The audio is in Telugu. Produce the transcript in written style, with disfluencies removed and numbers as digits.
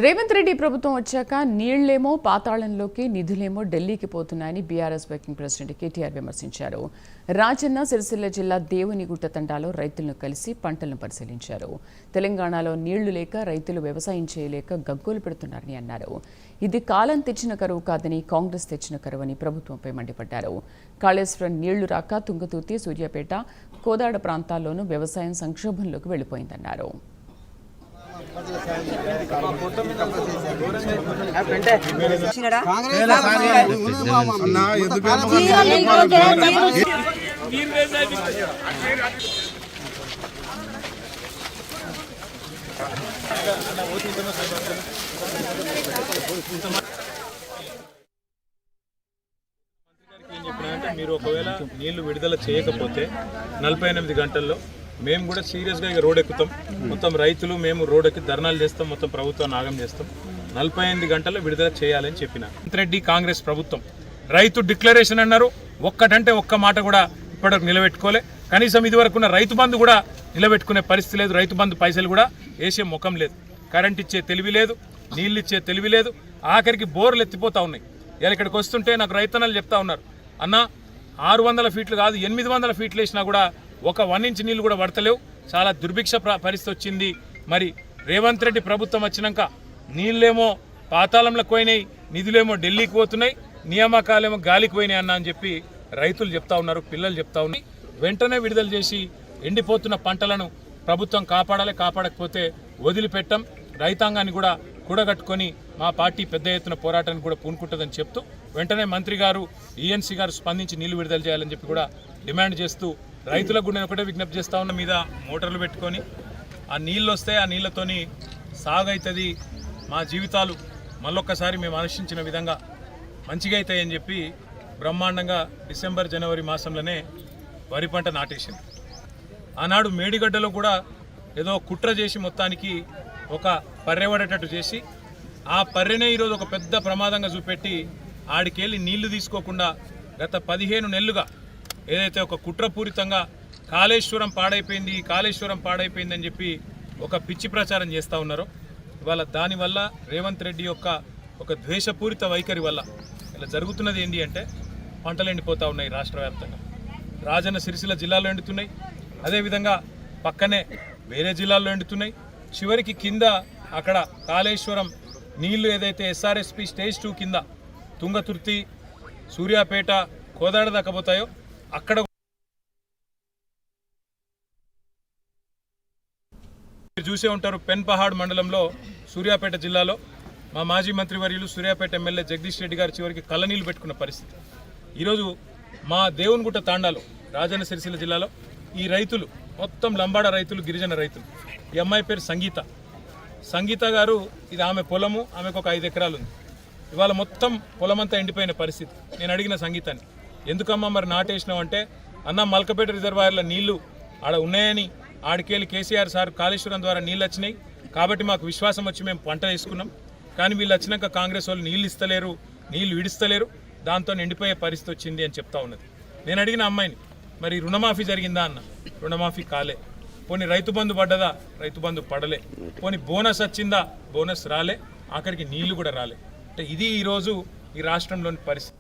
రేవంత్ రెడ్డి ప్రభుత్వం వచ్చాక నీళ్లేమో పాతాళంలోకి నిధులేమో ఢిల్లీకి పోతున్నాయని బీఆర్ఎస్ వర్కింగ్ ప్రెసిడెంట్ కేటీఆర్ విమర్శించారు. రాజన్న సిరిసిల్ల జిల్లా దేవునిగుట్ట తండాలో రైతులను కలిసి పంటలను పరిశీలించారు. తెలంగాణలో నీళ్లు లేక రైతులు వ్యవసాయం చేయలేక గగ్గోలు పెడుతున్నారని అన్నారు. ఇది కాలం తెచ్చిన కరువు కాదని కాంగ్రెస్ తెచ్చిన కరువని ప్రభుత్వంపై మండిపడ్డారు. కాళేశ్వరం నీళ్లు రాక తుంగతుర్తి, సూర్యాపేట, కోదాడ ప్రాంతాల్లోనూ వ్యవసాయం సంక్షోభంలోకి వెళ్లిపోయిందన్నారు. మీరు ఒకవేళ నీళ్లు విడుదల చేయకపోతే 48 గంటల్లో మేము కూడా సీరియస్గా ఇక రోడ్ ఎక్కుతాం. మొత్తం రైతులు మేము రోడ్ ఎక్కి ధర్నాలు చేస్తాం, మొత్తం ప్రభుత్వాన్ని ఆగం చేస్తాం. 48 గంటల్లో విడుదల చేయాలని చెప్పిన రెడ్డి కాంగ్రెస్ ప్రభుత్వం రైతు డిక్లరేషన్ అన్నారు. ఒక్కటంటే ఒక్క మాట కూడా ఇప్పటివరకు నిలబెట్టుకోలే. కనీసం ఇదివరకు ఉన్న రైతు బంధు కూడా నిలబెట్టుకునే పరిస్థితి లేదు. రైతు బంధు పైసలు కూడా వేసే ముఖం లేదు. కరెంట్ ఇచ్చే తెలివి లేదు, నీళ్ళు ఇచ్చే తెలివి లేదు. ఆఖరికి బోర్లు ఎత్తిపోతా ఉన్నాయి. ఇలా ఇక్కడికి వస్తుంటే నాకు రైతన్నలు చెప్తా ఉన్నారు, అన్న 600 ఫీట్లు కాదు 800 ఫీట్లు వేసినా కూడా ఒక 1 ఇంచ్ నీళ్ళు కూడా పడతలేవు. చాలా దుర్భిక్ష పరిస్థితి వచ్చింది. మరి రేవంత్ రెడ్డి ప్రభుత్వం వచ్చినాక నీళ్ళేమో పాతాళంలోకి పోయినాయి, నిధులేమో ఢిల్లీకి పోతున్నాయి, నియామకాలేమో గాలికి పోయినాయి అన్న అని చెప్పి రైతులు చెప్తా ఉన్నారు, పిల్లలు చెప్తా ఉన్నాయి. వెంటనే విడుదల చేసి ఎండిపోతున్న పంటలను ప్రభుత్వం కాపాడాలి. కాపాడకపోతే వదిలిపెట్టం. రైతాంగాన్ని కూడా కూడగట్టుకొని మా పార్టీ పెద్ద ఎత్తున పోరాటానికి కూడా పూనుకుంటుందని చెప్తూ వెంటనే మంత్రి గారు, ఈఎన్సీ గారు స్పందించి నీళ్లు విడుదల చేయాలని చెప్పి కూడా డిమాండ్ చేస్తూ రైతులకు కూడా ఒకటే విజ్ఞప్తి చేస్తూ ఉన్న మీద మోటార్లు పెట్టుకొని ఆ నీళ్ళు వస్తే ఆ నీళ్లతోని సాగైతుంది, మా జీవితాలు మళ్ళొక్కసారి మేము ఆశించిన విధంగా మంచిగా అవుతాయని చెప్పి బ్రహ్మాండంగా డిసెంబర్ జనవరి మాసంలోనే వరి పంట నాటేసింది. ఆనాడు మేడిగడ్డలో కూడా ఏదో కుట్ర చేసి మొత్తానికి ఒక పర్రె పడేటట్టు చేసి ఆ పర్రెనే ఈరోజు ఒక పెద్ద ప్రమాదంగా చూపెట్టి ఆడికెళ్ళి నీళ్లు తీసుకోకుండా గత 15 నెలలుగా ఏదైతే ఒక కుట్రపూరితంగా కాళేశ్వరం పాడైపోయింది అని చెప్పి ఒక పిచ్చి ప్రచారం చేస్తూ ఉన్నారో ఇవాళ దానివల్ల రేవంత్ రెడ్డి యొక్క ఒక ద్వేషపూరిత వైఖరి వల్ల ఇలా జరుగుతున్నది ఏంటి అంటే పంటలు ఎండిపోతూ ఉన్నాయి. రాష్ట్ర వ్యాప్తంగా రాజన్న సిరిసిల్ల జిల్లాలో ఎండుతున్నాయి, అదేవిధంగా పక్కనే వేరే జిల్లాల్లో ఎండుతున్నాయి. చివరికి కింద అక్కడ కాళేశ్వరం నీళ్లు ఏదైతే ఎస్ఆర్ఎస్పి స్టేజ్ 2 కింద తుంగతుర్తి, సూర్యాపేట, కోదాడ దాకా పోతాయో అక్కడ మీరు చూసే ఉంటారు. పెన్పహాడ్ మండలంలో సూర్యాపేట జిల్లాలో మా మాజీ మంత్రివర్యులు సూర్యాపేట ఎమ్మెల్యే జగదీష్ రెడ్డి గారి చివరికి కళ్ళనీళ్ళు పెట్టుకున్న పరిస్థితి. ఈరోజు మా దేవునిగుట్ట తాండాలో రాజన్న సిరిసిల్ల జిల్లాలో ఈ రైతులు మొత్తం లంబాడ రైతులు, గిరిజన రైతులు. ఈ అమ్మాయి పేరు సంగీత గారు. ఇది ఆమె పొలము, ఆమెకు ఒక 5 ఎకరాలు ఉంది. ఇవాళ మొత్తం పొలమంతా ఎండిపోయిన పరిస్థితి. నేను అడిగిన సంగీతాన్ని, ఎందుకమ్మా మరి నాటేసినావు అంటే, అన్న మల్కపేట రిజర్వాయర్ల నీళ్లు ఆడ ఉన్నాయని ఆడికెళ్ళి కేసీఆర్ సార్ కాళేశ్వరం ద్వారా నీళ్ళు వచ్చినాయి కాబట్టి మాకు విశ్వాసం వచ్చి మేము పంట వేసుకున్నాం. కానీ వీళ్ళు వచ్చినాక కాంగ్రెస్ వాళ్ళు నీళ్ళు ఇస్తలేరు, నీళ్లు విడిస్తలేరు, దాంతో ఎండిపోయే పరిస్థితి వచ్చింది అని చెప్తా ఉన్నది. నేను అడిగిన అమ్మాయిని, మరి రుణమాఫీ జరిగిందా అన్న, రుణమాఫీ కాలే. పోనీ రైతు బంధు పడ్డదా, రైతు బంధు పడలే. పోనీ బోనస్ వచ్చిందా, బోనస్ రాలే. ఆఖరికి నీళ్లు కూడా రాలే. అంటే ఇది ఈరోజు ఈ రాష్ట్రంలోని పరిస్థితి.